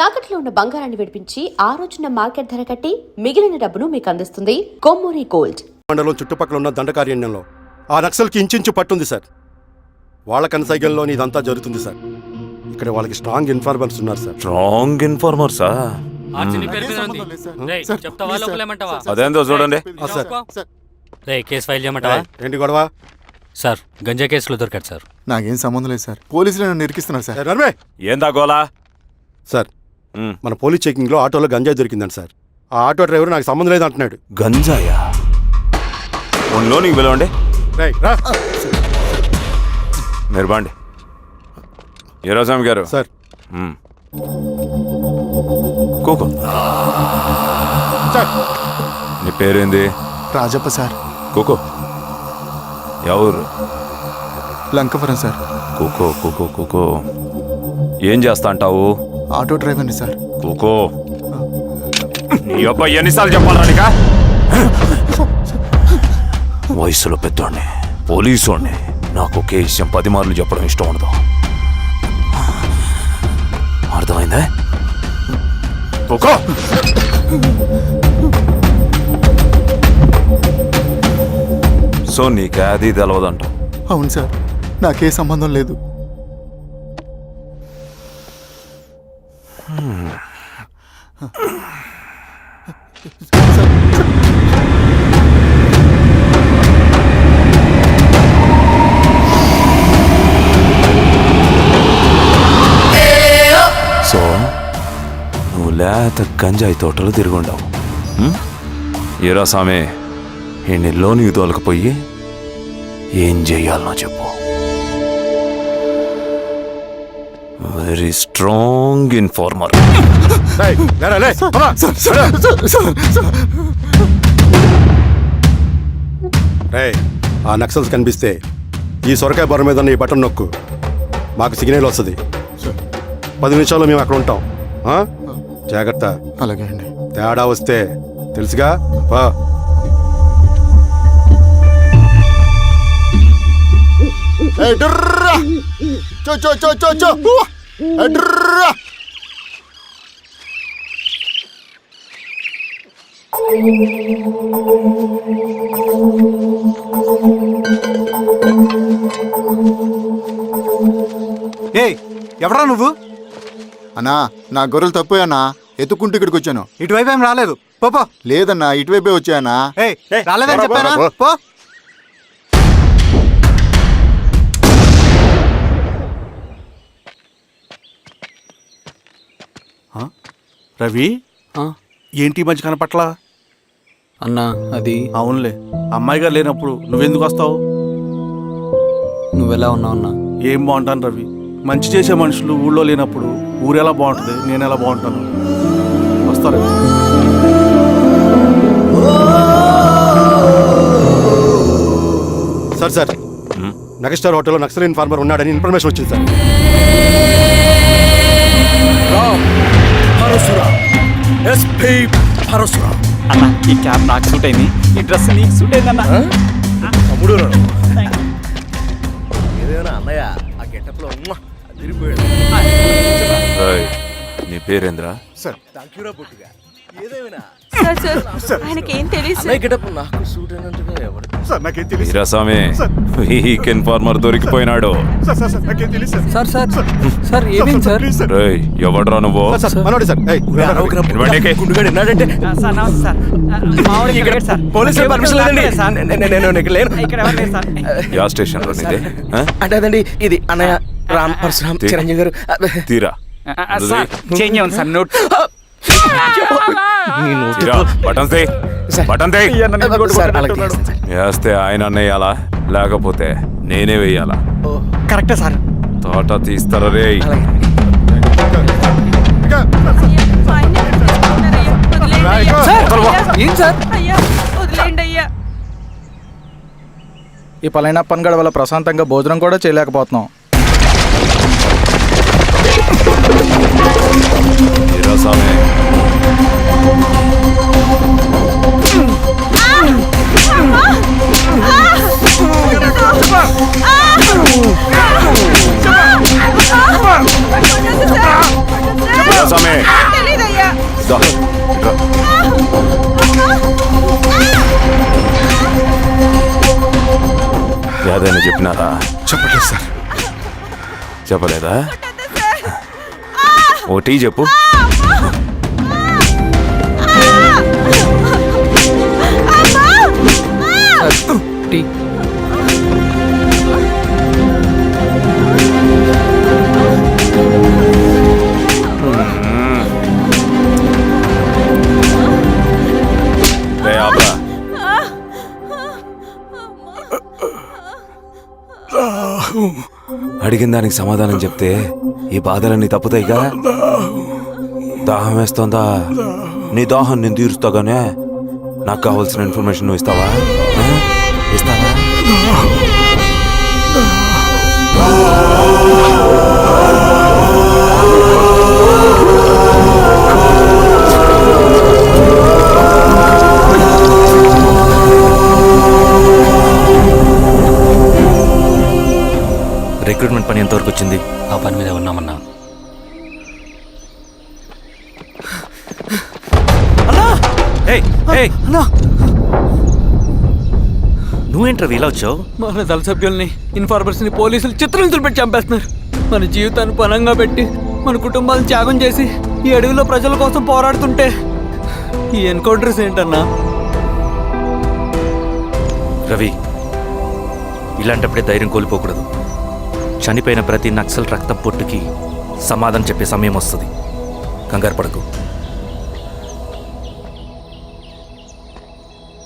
తాకట్లో ఉన్న బంగారాన్ని విడిపించి ఆ రోజున మార్కెట్ ధర కట్టి మిగిలిన డబ్బును మీకు అందిస్తుంది కొమ్మూరి గోల్డ్. మండలం చుట్టుపక్కల ఉన్న దండకారణ్యంలో ఆ నక్సల్కి ఇంచుంచు పట్టుంది సార్. వాళ్ళ కనసైగల్లోని ఇదంతా జరుగుతుంది సార్. ఇక్కడ వాళ్ళకి స్ట్రాంగ్ ఇన్ఫార్మర్స్ ఉన్నారు సార్. స్ట్రాంగ్ ఇన్ఫార్మర్సా? అదేందో చూడండి. కేసు ఫైల్ చేయమంటావా? ఏంటి గొడవ సార్, గంజా కేసులో దొరికాడు సార్. నాకేం సంబంధం లేదు సార్. పోలీసులు నన్ను ఇరికిస్తున్నారు సార్. ఏందా గోలా? సార్, మన పోలీస్ చెకింగ్ లో ఆటోలో గంజాయి దొరికిందండి సార్. ఆ ఆటో డ్రైవర్ నాకు సంబంధం లేదు అంటున్నాడు. గంజాయా? ఒంట్లో నీకు పిలవండి. మీరు బాండి. ఈరోజామి గారు సార్. కూకో. నీ పేరేంది? రాజప్ప సార్. కూకో. ఎవరు? లంకపురం సార్. కూకో కూకో కూకో. ఏం చేస్తా అంటావు? ఆటో డ్రైవర్ని సార్. కూకో. నీ అబ్బాయి ఎన్నిసార్లు చెప్పాలా నీకా? వయసులో పెద్దోడిని, పోలీసోడిని, నాకు ఒకే విషయం 10 మార్లు చెప్పడం ఇష్టం ఉండదు. అర్థమైందా? కూకో. సో నీకే అది తెలవదంట? అవును సార్, నాకే సంబంధం లేదు. సో నువ్వు లేత గంజాయి తోటలు తిరుగుండవు. ఏరా సామే, ఈ లోనికి తోలకపోయి ఏం చెయ్యాలనో చెప్పు. Very strong informer. ఆ నక్సల్స్ కనిపిస్తే ఈ సొరకాయ బొర మీద ఈ బటన్ నొక్కు, మాకు సిగ్నల్ వస్తుంది. 10 నిమిషాల్లో మేము అక్కడ ఉంటాం. జాగ్రత్త. అలాగే అండి. తేడా వస్తే తెలుసుగా. ఎవరా నువ్వు? అన్నా, నా గొర్రెలు తప్పోయన్నా, ఎత్తుకుంటూ ఇక్కడికి వచ్చాను. ఇటువైపు ఏం రాలేదు. పో. లేదన్నా, ఇటువైపే వచ్చాయన్నా. రాలేదని చెప్పానా? పో. రవి, ఏంటి మంచి కనపట్లా? అన్నా అది అవునులే, అమ్మాయి గారు లేనప్పుడు నువ్వెందుకు వస్తావు? నువ్వెలా ఉన్నావు అన్నా? ఏం బాగుంటాను రవి, మంచి చేసే మనుషులు ఊళ్ళో లేనప్పుడు ఊరు ఎలా బాగుంటుంది, నేను ఎలా బాగుంటాను? వస్తారా? సార్ సార్, నగస్టార్ హోటల్లో నక్సల్ ఇన్ఫార్మర్ ఉన్నాడని ఇన్ఫర్మేషన్ వచ్చింది సార్. అన్నా, ఈ క్యాబ్ నాకు సూట్ అయింది, ఈ డ్రెస్ నీకు సూట్ అయిందన్నా. తమ్ముడు నీ పేరేంద్రా? ఇన్ఫార్మర్ దొరికిపోయినాడు. సార్ ఏమైంది సార్? ఎవడ్రా నువ్వు? యా స్టేషన్ లో నీదే? అంటే అదండి, ఇది అన్నయ్య రామ్ పరశురామ్ చిరంజీవి గారు. తీరా చేంజ్ అవ్వండి సార్. నోట్ వేస్తే ఆయన వేయాలా, లేకపోతే నేనే వేయాలా? కరెక్టే సార్. తోట తీస్తారా రే? ఈ పలైన పనిగడ వల్ల ప్రశాంతంగా భోజనం కూడా చేయలేకపోతున్నాం. Pásame. తెలీదయ్యా. దా, ఇట్రా. ఏదైనా చెప్పినారా? చెప్పట్లేదు సార్. చెప్పలేదా? ఓ టీ చెప్పు. టీ. రే ఆపరా. అడిగిన దానికి సమాధానం చెప్తే ఈ బాధలన్నీ తప్పుతాయిగా. దాహం వేస్తోందా? నీ దాహం నేను తీరుస్తాగానే నాకు కావాల్సిన ఇన్ఫర్మేషన్ నువ్వు ఇస్తావా? ఇస్తావా? రిక్రూట్మెంట్ పని ఎంతవరకు వచ్చింది? ఆ పని మీద ఉన్నామన్నా. నువ్వేంట్రా ఇలా వచ్చావు? మన దళ సభ్యుల్ని ఇన్ఫార్మర్స్ని పోలీసులు చిత్రహింసలు పెట్టి చంపేస్తున్నారు. మన జీవితాన్ని పణంగా పెట్టి మన కుటుంబాలను త్యాగం చేసి ఈ అడవిలో ప్రజల కోసం పోరాడుతుంటే ఈ ఎన్కౌంటర్స్ ఏంటన్నా? రవి, ఇలాంటప్పుడే ధైర్యం కోల్పోకూడదు. చనిపోయిన ప్రతి నక్సల్ రక్తం పొట్టుకి సమాధానం చెప్పే సమయం వస్తుంది. కంగారు పడకు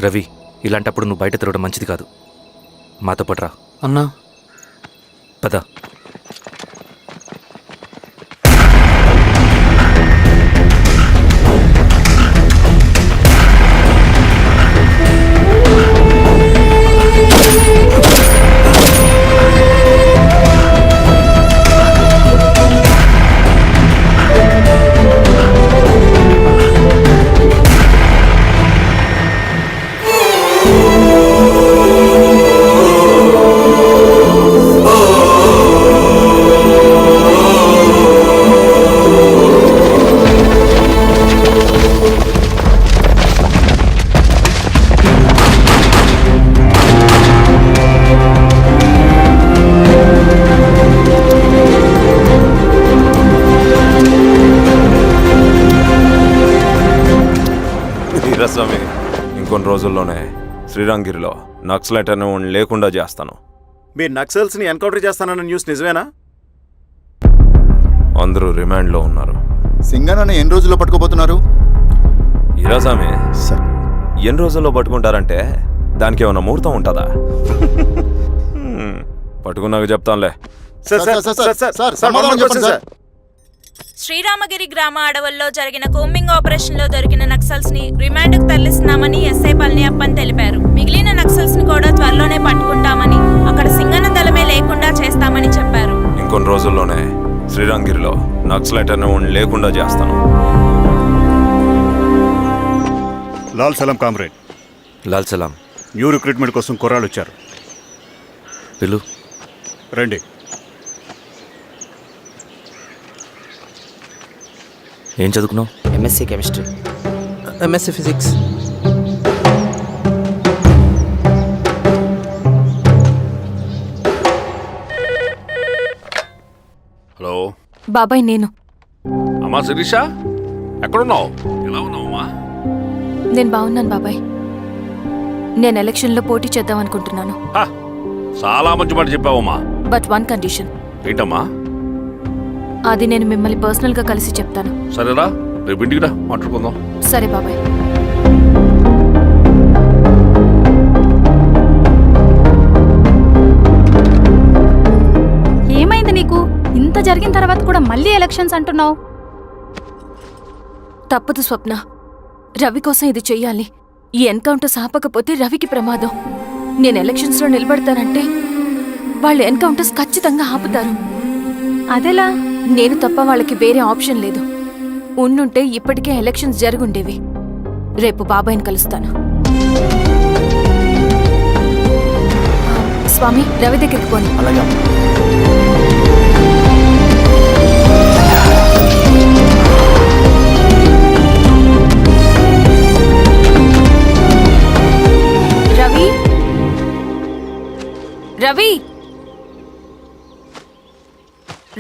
రవి. ఇలాంటప్పుడు నువ్వు బయట తిరగడం మంచిది కాదు. మాతో పాటు రా. అన్నా, పద. స్వామి, ఇంకొన్ని రోజుల్లోనే శ్రీరంగిరిలో నక్సలైట్ అనే వాడిని లేకుండా చేస్తాను. మీరు నక్సల్స్ని ఎన్కౌంటర్ చేస్తానన్న న్యూస్ నిజమేనా? అందరూ రిమాండ్లో ఉన్నారు. సింగనని ఎన్ని రోజుల్లో పట్టుకోబోతున్నారు? ఈరోజామి ఎన్ని రోజుల్లో పట్టుకుంటారంటే దానికి ఏమైనా ముహూర్తం ఉంటుందా? పట్టుకున్నాక చెప్తానులే. శ్రీరామగిరి గ్రామ అడవుల్లో జరిగిన కోంబింగ్ ఆపరేషన్ లో దొరికిన నక్సల్స్ ని రిమాండ్ కు తరలిస్తున్నామని ఎస్ఐ పళనియప్పన్ తెలిపారు. మిగిలిన నక్సల్స్ ని కూడా త్వరలోనే పట్టుకుంటామని, అక్కడ సింగన దళమే లేకుండా చేస్తామని చెప్పారు. ఇంకొన్ని రోజుల్లోనే శ్రీరంగిరిలో నక్సలైట్ అనే వాడిని లేకుండా చేస్తాను. లాల్ సలాం కామ్రేడ్. లాల్ సలాం. న్యూ రిక్రూట్మెంట్ కోసం కుర్రాళ్ళు వచ్చారు. పిలు. రండి. ఏం చదువుకున్నావు? MSc chemistry. MSc physics. Hello బాబాయ్, నేను. అమ్మా శిరీష, ఎక్కడున్నావు? ఎలా ఉన్నావమ్మా? నేను బాగున్నాను బాబాయ్. నేను ఎలక్షన్లో పోటీ చేద్దాం అనుకుంటున్నాను. చాలా మంచి మాట చెప్పావమ్మా. But one condition. ఏంటమ్మా? అది నేను మిమ్మల్ని పర్సనల్గా కలిసి చెప్తాను. సరేరా, రేపు ఇంటికి రా, మాట్లాడుకుందాం. సరే బాబాయ్. ఏమైంది నీకు? ఇంత జరిగిన తర్వాత కూడా మళ్ళీ ఎలక్షన్స్ అంటున్నావు? తప్పదు స్వప్న, రవి కోసం ఇది చెయ్యాలి. ఈ ఎన్కౌంటర్స్ ఆపకపోతే రవికి ప్రమాదం. నేను ఎలక్షన్స్లో నిలబడతానంటే వాళ్ళు ఎన్కౌంటర్స్ ఖచ్చితంగా ఆపుతారు. అదెలా? నేను తప్ప వాళ్ళకి వేరే ఆప్షన్ లేదు. ఉండుంటే ఇప్పటికే ఎలక్షన్స్ జరుగుండేవి. రేపు బాబాయ్ని కలుస్తాను. స్వామి, రవి దగ్గరికి పోని. అలాగే.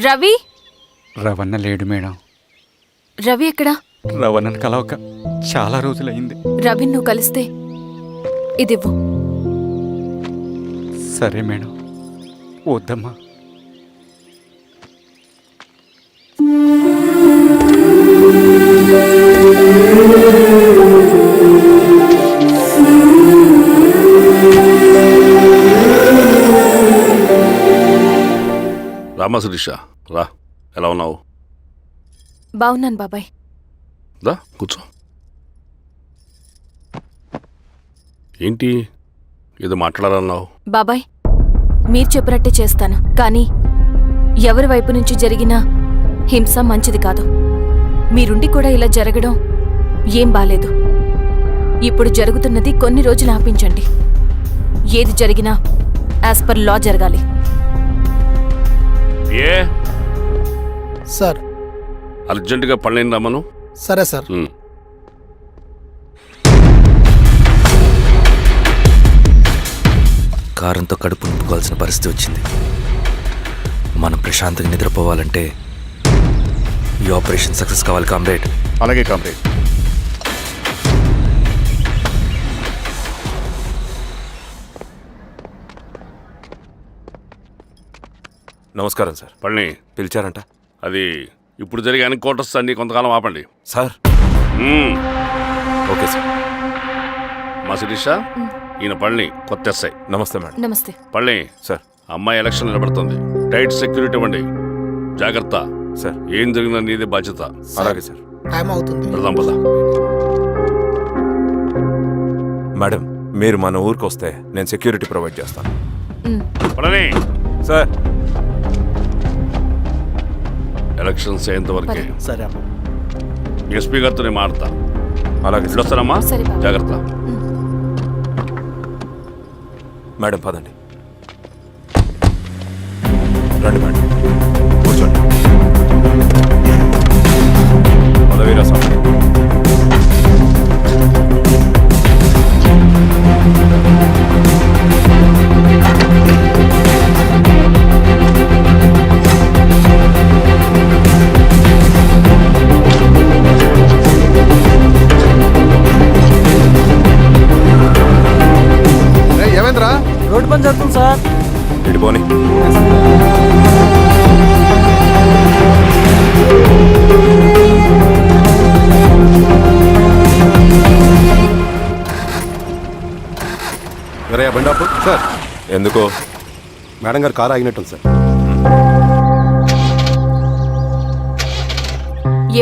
రవి రవణ లేడు మేడం. రవి ఎక్కడా? రవణను కలవక చాలా రోజులైంది. రవి నువ్వు కలిస్తే ఇదివ్వు. సరే మేడం. వద్దమ్మా. రామా శిరీష, రా. ఎలా ఉన్నావు? బాగున్నాను బాబాయ్. రా కూర్చో. ఏంటి ఏదో మాట్లాడాలన్నావు? బాబాయ్ మీరు చెప్పినట్టే చేస్తాను, కానీ ఎవరి వైపు నుంచి జరిగినా హింస మంచిది కాదు. మీరుండి కూడా ఇలా జరగడం ఏం బాలేదు. ఇప్పుడు జరుగుతున్నది కొన్ని రోజులు ఆపించండి. ఏది జరిగినా యాజ్ పర్ లా జరగాలి. ఏ సార్ అర్జెంటుగా పళ్ళని రమ్మను. సరే సార్. కారంతో కడుపు నింపుకోవాల్సిన పరిస్థితి వచ్చింది. మనం ప్రశాంతంగా నిద్రపోవాలంటే ఈ ఆపరేషన్ సక్సెస్ కావాలి కామ్రేడ్. అలాగే కామ్రేడ్. నమస్కారం సార్. పళ్ళని పిలిచారంట? అది ఇప్పుడు జరిగే ఎన్కౌంటర్స్ అన్ని కొంతకాలం ఆపండి సార్. Okay sir. మా శిరీష, ఈయన పళ్ళని కొత్త ఎస్ఐ. నమస్తే మేడం. నమస్తే. పళ్ళని సార్. అమ్మాయి ఎలక్షన్ నిలబడుతుంది. టైట్ సెక్యూరిటీ ఇవ్వండి. జాగ్రత్త సార్. ఏం జరిగినా నీదే బాధ్యత. అలాగే సార్. టైం అవుతుంది. వెళ్దాం పద. మేడం మీరు మన ఊరికి వస్తే నేను సెక్యూరిటీ ప్రొవైడ్ చేస్తాను. పళ్ళని సార్. ఎలక్షన్స్ అయ్యేంతవరకే. సరే అమ్మా. ఎస్పీ గారితో నేను మాడతా. అలాగే సార్. వస్తారమ్మా. సరే బాబు. జాగ్రత్త. మేడం పదండి. రండి మేడం, కూర్చోండి. పదవీరా స్వామి. ఏమైందిరా? రోడ్డు పని జరుగుతుంది సార్. ఇడిపోని. వేరే బండాపు సార్. ఎందుకో? మేడం గారు కారు ఆగినట్టుంది సార్.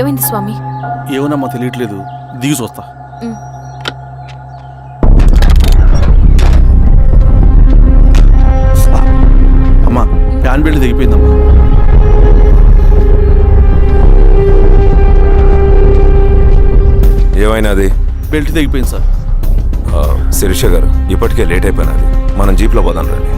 ఏమైంది స్వామి? ఏమోనమ్మా తెలియట్లేదు. దిగి చూస్తా. అమ్మా ఫ్యాన్ బెల్ట్ దిగిపోయిందమ్మా. ఏమైనాది? బెల్ట్ దిగిపోయింది సార్. శిరీష గారు ఇప్పటికే లేట్ అయిపోయినది. మనం జీప్లో పోదాం రండి.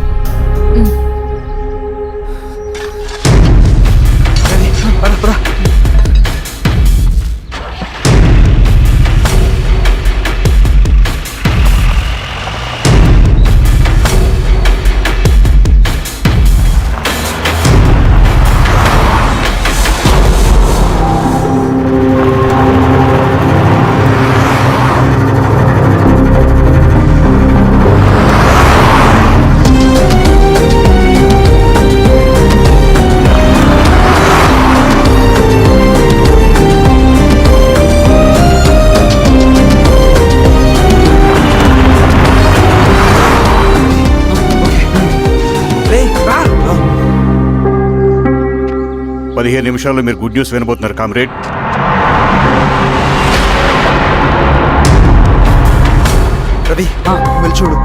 నిమిషాల్లో మీరు గుడ్ న్యూస్ వినబోతున్నారు కామ్రేడ్. రవి వెళ్ళి చూడు.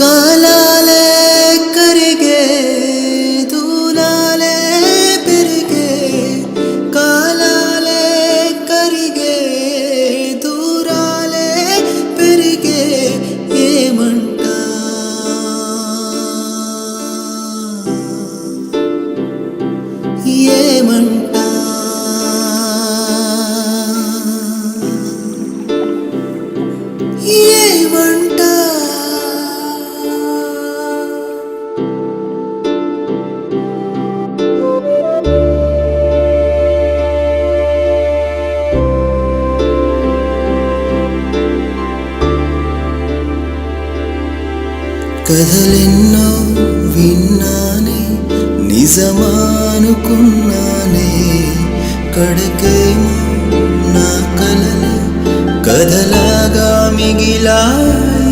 కాలాలే కరిగే దూలాలే పెరిగే కాలాలే కరిగే దూరాలే పెరిగే ఏమంటా ఏమంటా ఏమంటా కథలెన్నో విన్నానే నిజమానుకున్నానే కడకేమో నా కలలు కథలాగా మిగిలాయి